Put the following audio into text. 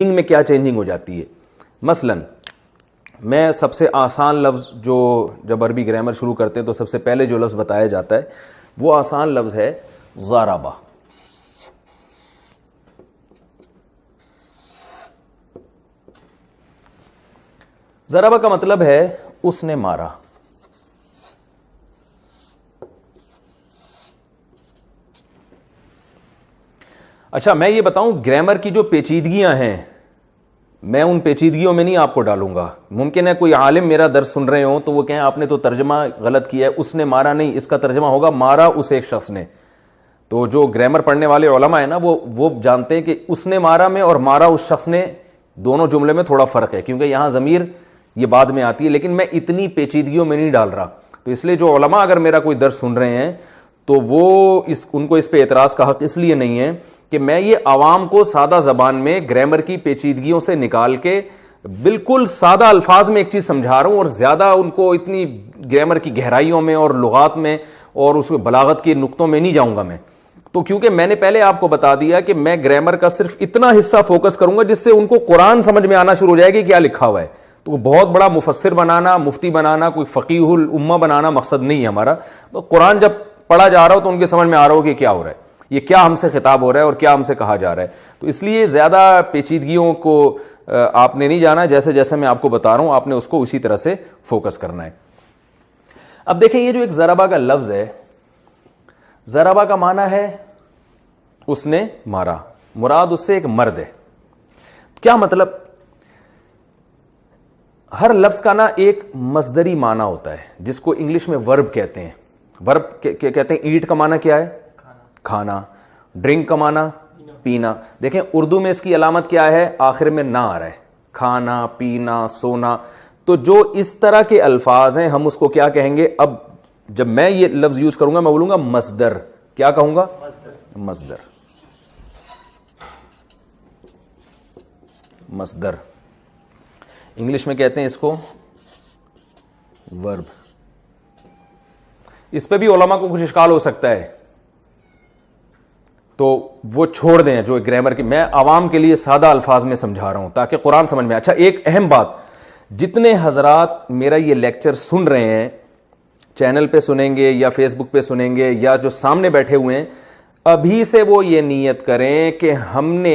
میں کیا چینجنگ ہو جاتی ہے. مثلا میں سب سے آسان لفظ جو جب عربی گرامر شروع کرتے ہیں تو سب سے پہلے جو لفظ بتایا جاتا ہے وہ آسان لفظ ہے ضربہ. ضربہ کا مطلب ہے اس نے مارا. اچھا میں یہ بتاؤں گرامر کی جو پیچیدگیاں ہیں میں ان پیچیدگیوں میں نہیں آپ کو ڈالوں گا. ممکن ہے کوئی عالم میرا درس سن رہے ہوں تو وہ کہیں آپ نے تو ترجمہ غلط کیا ہے, اس نے مارا نہیں, اس کا ترجمہ ہوگا مارا اس ایک شخص نے. تو جو گرامر پڑھنے والے علماء ہیں نا وہ جانتے ہیں کہ اس نے مارا میں اور مارا اس شخص نے دونوں جملے میں تھوڑا فرق ہے, کیونکہ یہاں ضمیر یہ بعد میں آتی ہے. لیکن میں اتنی پیچیدگیوں میں نہیں ڈال رہا. تو اس لیے جو علماء اگر میرا کوئی درس سن رہے ہیں تو وہ ان کو اس پہ اعتراض کا حق اس لیے نہیں ہے کہ میں یہ عوام کو سادہ زبان میں گرامر کی پیچیدگیوں سے نکال کے بالکل سادہ الفاظ میں ایک چیز سمجھا رہا ہوں, اور زیادہ ان کو اتنی گرامر کی گہرائیوں میں اور لغات میں اور اس بلاغت کے نقطوں میں نہیں جاؤں گا میں. تو کیونکہ میں نے پہلے آپ کو بتا دیا کہ میں گرامر کا صرف اتنا حصہ فوکس کروں گا جس سے ان کو قرآن سمجھ میں آنا شروع ہو جائے گا کیا لکھا ہوا ہے. تو بہت بڑا مفسر بنانا, مفتی بنانا, کوئی فقیہ الامہ بنانا مقصد نہیں ہے ہمارا. قرآن جب پڑھا جا رہا ہو تو ان کے سمجھ میں آ رہا ہو کہ کیا ہو رہا ہے, یہ کیا ہم سے خطاب ہو رہا ہے اور کیا ہم سے کہا جا رہا ہے. تو اس لیے زیادہ پیچیدگیوں کو آپ نے نہیں جانا, جیسے جیسے میں آپ کو بتا رہا ہوں آپ نے اس کو اسی طرح سے فوکس کرنا ہے. اب دیکھیں یہ جو ایک ضربہ کا لفظ ہے, ضربہ کا معنی ہے اس نے مارا, مراد اس سے ایک مرد ہے. کیا مطلب؟ ہر لفظ کا نا ایک مصدری معنی ہوتا ہے جس کو انگلش میں ورب کہتے ہیں. ورب کہتے ہیں ایٹ کا معنی کیا ہے؟ کھانا. ڈرنک کا معنی پینا. دیکھیں اردو میں اس کی علامت کیا ہے؟ آخر میں نہ آ رہا ہے, کھانا پینا سونا. تو جو اس طرح کے الفاظ ہیں ہم اس کو کیا کہیں گے؟ اب جب میں یہ لفظ یوز کروں گا میں بولوں گا مصدر. کیا کہوں گا؟ مصدر. مصدر انگلش میں کہتے ہیں اس کو ورب. اس پہ بھی علماء کو کچھ اشکال ہو سکتا ہے تو وہ چھوڑ دیں جو گرامر کی, میں عوام کے لیے سادہ الفاظ میں سمجھا رہا ہوں تاکہ قرآن سمجھ میں. اچھا ایک اہم بات, جتنے حضرات میرا یہ لیکچر سن رہے ہیں, چینل پہ سنیں گے یا فیس بک پہ سنیں گے یا جو سامنے بیٹھے ہوئے ہیں, ابھی سے وہ یہ نیت کریں کہ ہم نے